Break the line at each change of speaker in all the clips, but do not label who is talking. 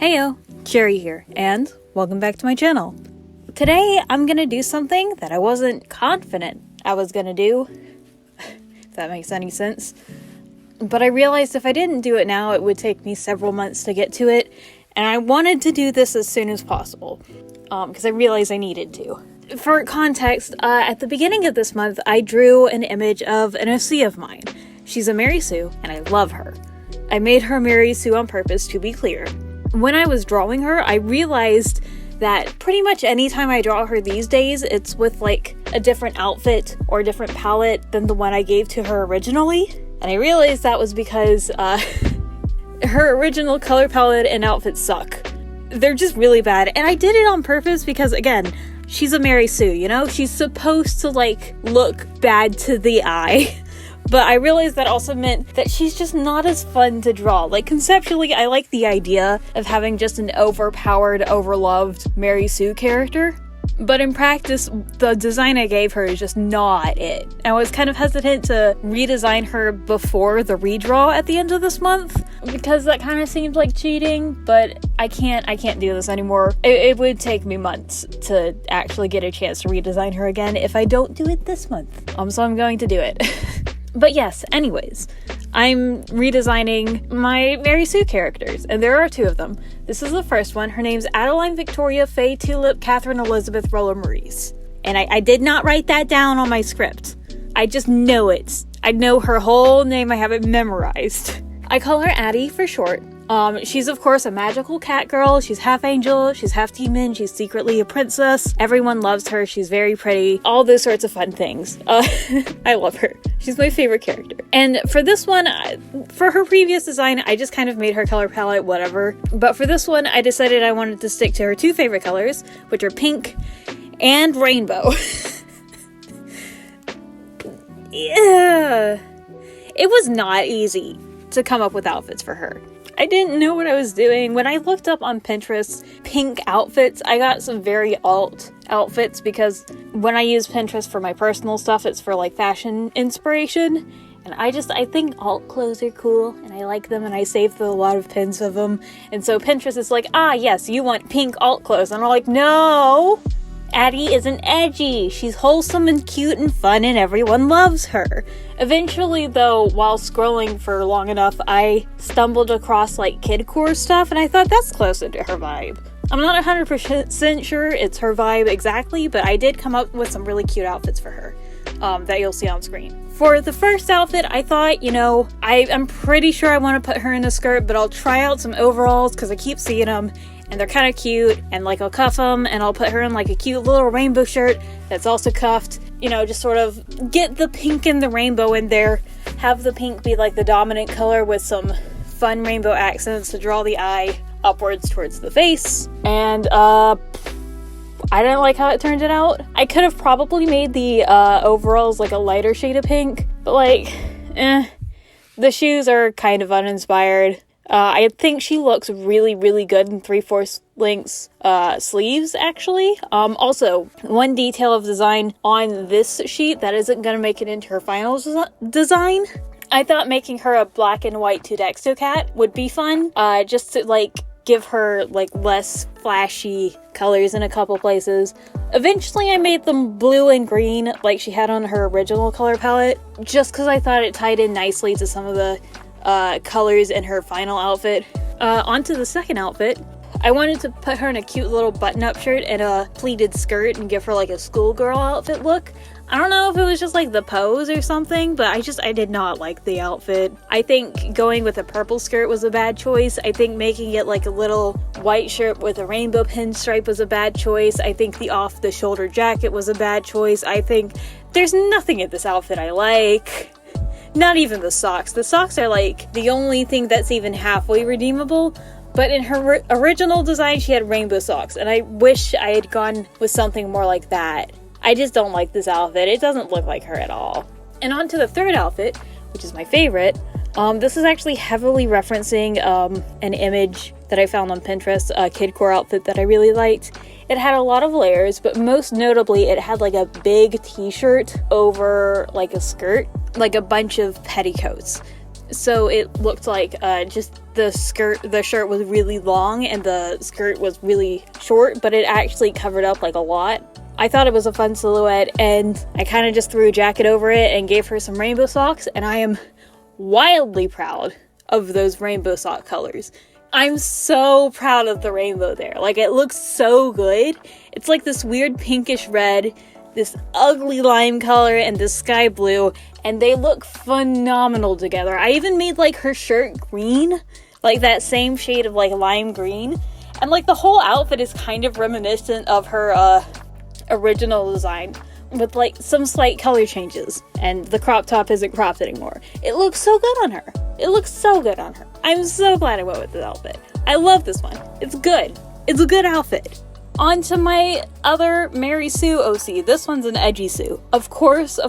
Heyo, Cherry here, and welcome back to my channel. Today, I'm gonna do something that I wasn't confident I was gonna do, if that makes any sense. But I realized if I didn't do it now, it would take me several months to get to it, and I wanted to do this as soon as possible, because I realized I needed to. For context, at the beginning of this month, I drew an image of an OC of mine. She's a Mary Sue, and I love her. I made her Mary Sue on purpose, to be clear. When I was drawing her, I realized that pretty much anytime I draw her these days, it's with like a different outfit or a different palette than the one I gave to her originally. And I realized that was because her original color palette and outfit suck. They're just really bad. And I did it on purpose because, again, she's a Mary Sue, you know? She's supposed to like look bad to the eye. But I realized that also meant that she's just not as fun to draw. Like, conceptually, I like the idea of having just an overpowered, overloved Mary Sue character. But in practice, the design I gave her is just not it. I was kind of hesitant to redesign her before the redraw at the end of this month, because that kind of seemed like cheating, but I can't do this anymore. It would take me months to actually get a chance to redesign her again if I don't do it this month. So I'm going to do it. But yes, anyways, I'm redesigning my Mary Sue characters, and there are two of them. This is the first one. Her name's Adeline Victoria Faye Tulip Catherine Elizabeth Roller Maurice. And I did not write that down on my script. I just know it. I know her whole name. I have it memorized. I call her Addie for short. She's of course a magical cat girl. She's half angel, she's half demon, she's secretly a princess. Everyone loves her, she's very pretty. All those sorts of fun things. I love her. She's my favorite character. And for this one, for her previous design, I just kind of made her color palette whatever. But for this one, I decided I wanted to stick to her two favorite colors, which are pink and rainbow. Yeah. It was not easy to come up with outfits for her. I didn't know what I was doing. When I looked up on Pinterest pink outfits, I got some very alt outfits because when I use Pinterest for my personal stuff, it's for like fashion inspiration. And I think alt clothes are cool and I like them and I saved a lot of pins of them. And so Pinterest is like, yes, you want pink alt clothes. And I'm like, no! Addie isn't edgy. She's wholesome and cute and fun and everyone loves her. Eventually, though, while scrolling for long enough, I stumbled across like kidcore stuff and I thought that's closer to her vibe. I'm not 100% sure it's her vibe exactly, but I did come up with some really cute outfits for her that you'll see on screen. For the first outfit, I thought, I'm pretty sure I want to put her in a skirt, but I'll try out some overalls because I keep seeing them. And they're kind of cute, and like I'll cuff them, and I'll put her in like a cute little rainbow shirt that's also cuffed. Just sort of get the pink and the rainbow in there. Have the pink be like the dominant color with some fun rainbow accents to draw the eye upwards towards the face. And I didn't like how it turned out. I could have probably made the overalls like a lighter shade of pink, but the shoes are kind of uninspired. I think she looks really, really good in 3/4 length sleeves, actually. Also, one detail of design on this sheet that isn't going to make it into her final design. I thought making her a black and white Tudexto cat would be fun, just to like give her like less flashy colors in a couple places. Eventually, I made them blue and green like she had on her original color palette, just because I thought it tied in nicely to some of the colors in her final outfit. Onto the second outfit. I wanted to put her in a cute little button-up shirt and a pleated skirt and give her like a schoolgirl outfit look. I don't know if it was just like the pose or something, but I did not like the outfit. I think going with a purple skirt was a bad choice. I think making it like a little white shirt with a rainbow pinstripe was a bad choice. I think the off-the-shoulder jacket was a bad choice. I think there's nothing in this outfit I like. Not even the socks. The socks are like the only thing that's even halfway redeemable. But in her original design, she had rainbow socks. And I wish I had gone with something more like that. I just don't like this outfit. It doesn't look like her at all. And on to the third outfit, which is my favorite. This is actually heavily referencing an image that I found on Pinterest, a kidcore outfit that I really liked. It had a lot of layers, but most notably, it had like a big t-shirt over like a skirt, like a bunch of petticoats. So it looked like just the shirt was really long and the skirt was really short, but it actually covered up like a lot. I thought it was a fun silhouette, and I kind of just threw a jacket over it and gave her some rainbow socks, and I am wildly proud of those rainbow sock colors. I'm so proud of the rainbow there. Like, it looks so good. It's like this weird pinkish red, this ugly lime color, and this sky blue, and they look phenomenal together. I even made like her shirt green, like that same shade of like lime green, and like the whole outfit is kind of reminiscent of her original design, with like some slight color changes, and the crop top isn't cropped anymore. It looks so good on her. It looks so good on her. I'm so glad I went with this outfit. I love this one. It's good. It's a good outfit. On to my other Mary Sue OC. This one's an edgy Sue. Of course,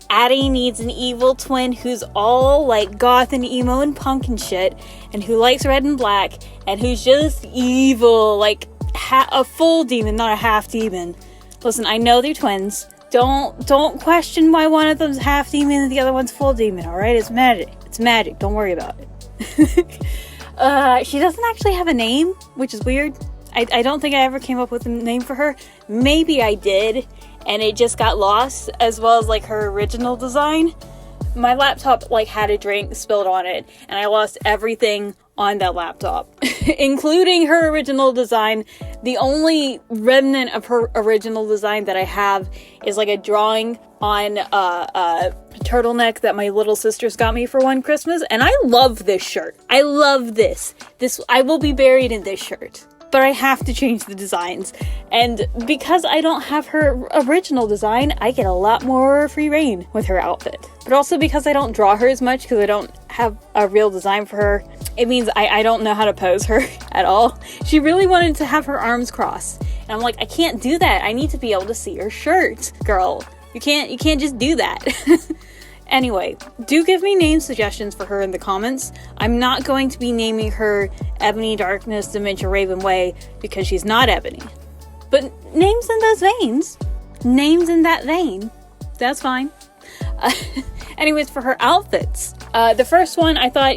Addie needs an evil twin who's all like goth and emo and punk and shit, and who likes red and black, and who's just evil, like a full demon, not a half demon. Listen, I know they're twins. Don't question why one of them's half demon and the other one's full demon, alright? It's magic. It's magic. Don't worry about it. She doesn't actually have a name, which is weird. I don't think I ever came up with a name for her. Maybe I did, and it just got lost, as well as like her original design. My laptop like had a drink spilled on it, and I lost everything on that laptop, including her original design. The only remnant of her original design that I have is like a drawing on a turtleneck that my little sisters got me for one Christmas, and I love this shirt. I love this. I will be buried in this shirt. But I have to change the designs. And because I don't have her original design, I get a lot more free reign with her outfit. But also because I don't draw her as much, because I don't have a real design for her, it means I don't know how to pose her at all. She really wanted to have her arms crossed. And I'm like, I can't do that. I need to be able to see her shirt, girl. You can't just do that. Anyway, do give me name suggestions for her in the comments. I'm not going to be naming her Ebony Darkness Dementia Raven Way because she's not Ebony. But names in those veins. Names in that vein. That's fine. Anyways, for her outfits. The first one, I thought,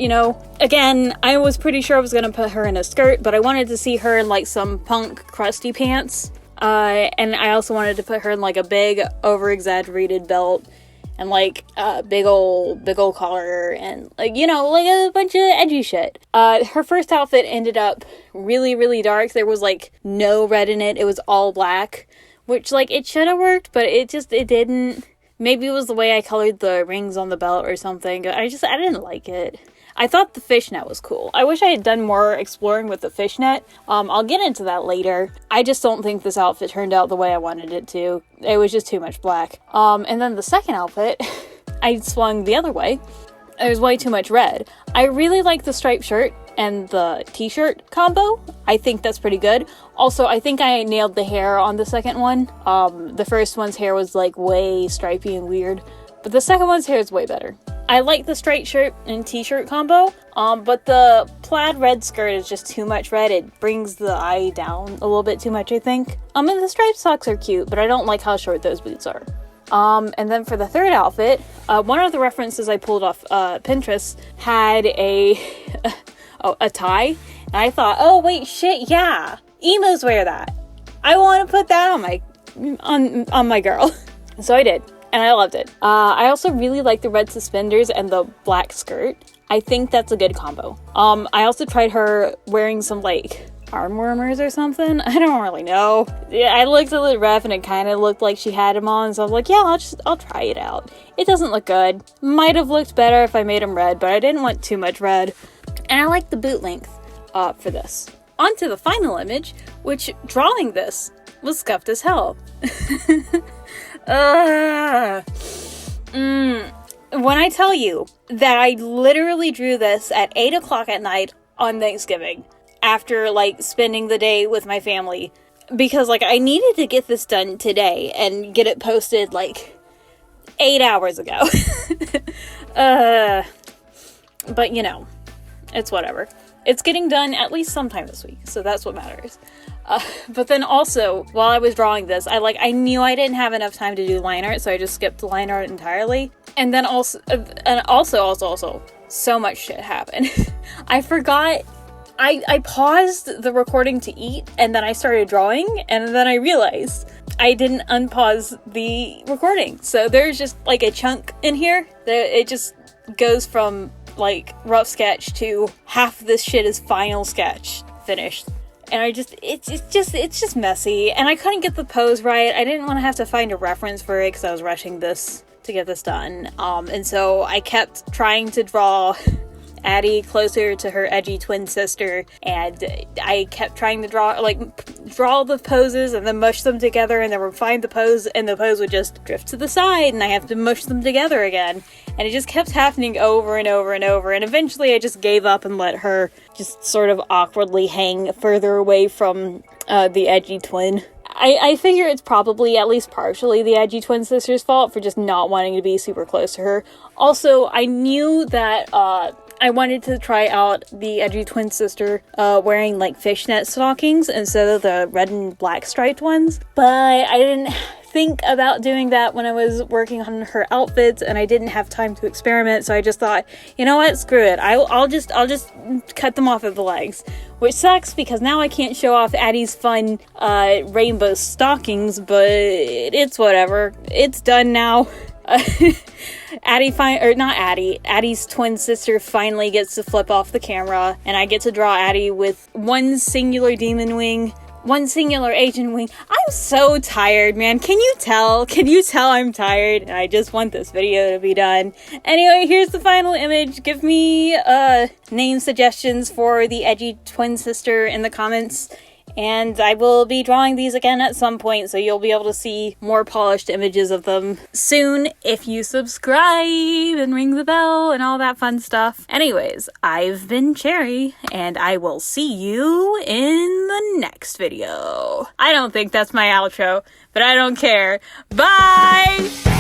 again, I was pretty sure I was going to put her in a skirt, but I wanted to see her in like some punk crusty pants. And I also wanted to put her in like a big over-exaggerated belt. And like a big old collar, and like a bunch of edgy shit. Her first outfit ended up really, really dark. There was like no red in it. It was all black, which like it should have worked, but it didn't. Maybe it was the way I colored the rings on the belt or something. I didn't like it. I thought the fishnet was cool. I wish I had done more exploring with the fishnet. I'll get into that later. I just don't think this outfit turned out the way I wanted it to. It was just too much black. And then the second outfit, I swung the other way. There's way too much red. I really like the striped shirt and the t-shirt combo. I think that's pretty good. Also, I think I nailed the hair on the second one. The first one's hair was like way stripy and weird, but the second one's hair is way better. I like the straight shirt and t-shirt combo, but the plaid red skirt is just too much red. It brings the eye down a little bit too much, I think. And the striped socks are cute, but I don't like how short those boots are. And then for the third outfit, one of the references I pulled off Pinterest had a tie, and I thought, oh wait, shit, yeah, emos wear that. I want to put that on my girl. So I did. And I loved it. I also really like the red suspenders and the black skirt. I think that's a good combo. I also tried her wearing some like arm warmers or something. I don't really know. Yeah, I looked at the ref and it kind of looked like she had them on, so I was like, yeah, I'll try it out. It doesn't look good. Might have looked better if I made them red, but I didn't want too much red. And I like the boot length for this. On to the final image, which drawing this was scuffed as hell. When I tell you that I literally drew this at 8 o'clock at night on Thanksgiving after like spending the day with my family, because like I needed to get this done today and get it posted like 8 hours ago. But it's whatever. It's getting done at least sometime this week, so that's what matters. But then also, while I was drawing this, I knew I didn't have enough time to do line art, so I just skipped the line art entirely. And then also, so much shit happened. I forgot, I paused the recording to eat, and then I started drawing, and then I realized I didn't unpause the recording. So there's just like a chunk in here that it just goes from like rough sketch to half this shit is final sketch finished. And it's just messy, and I couldn't get the pose right. I didn't want to have to find a reference for it because I was rushing this to get this done. And so I kept trying to draw Addie closer to her edgy twin sister, and I kept trying to draw the poses and then mush them together, and then refine the pose, and the pose would just drift to the side, and I have to mush them together again. And it just kept happening over and over and over, and eventually I just gave up and let her just sort of awkwardly hang further away from the edgy twin. I figure it's probably at least partially the edgy twin sister's fault for just not wanting to be super close to her. Also, I knew that I wanted to try out the edgy twin sister wearing like fishnet stockings instead of the red and black striped ones, but I didn't think about doing that when I was working on her outfits, and I didn't have time to experiment, so I just thought, you know what, screw it, I'll just cut them off at the legs, which sucks because now I can't show off Addie's fun rainbow stockings, but it's whatever, it's done now. Addie's twin sister finally gets to flip off the camera, and I get to draw Addie with one singular demon wing, one singular agent wing. I'm so tired, man. Can you tell? I'm tired, and I just want this video to be done. Anyway, here's the final image. Give me name suggestions for the edgy twin sister in the comments, and I will be drawing these again at some point, so you'll be able to see more polished images of them soon if you subscribe and ring the bell and all that fun stuff. Anyways, I've been Cherry, and I will see you in the next video. I don't think that's my outro, but I don't care. Bye!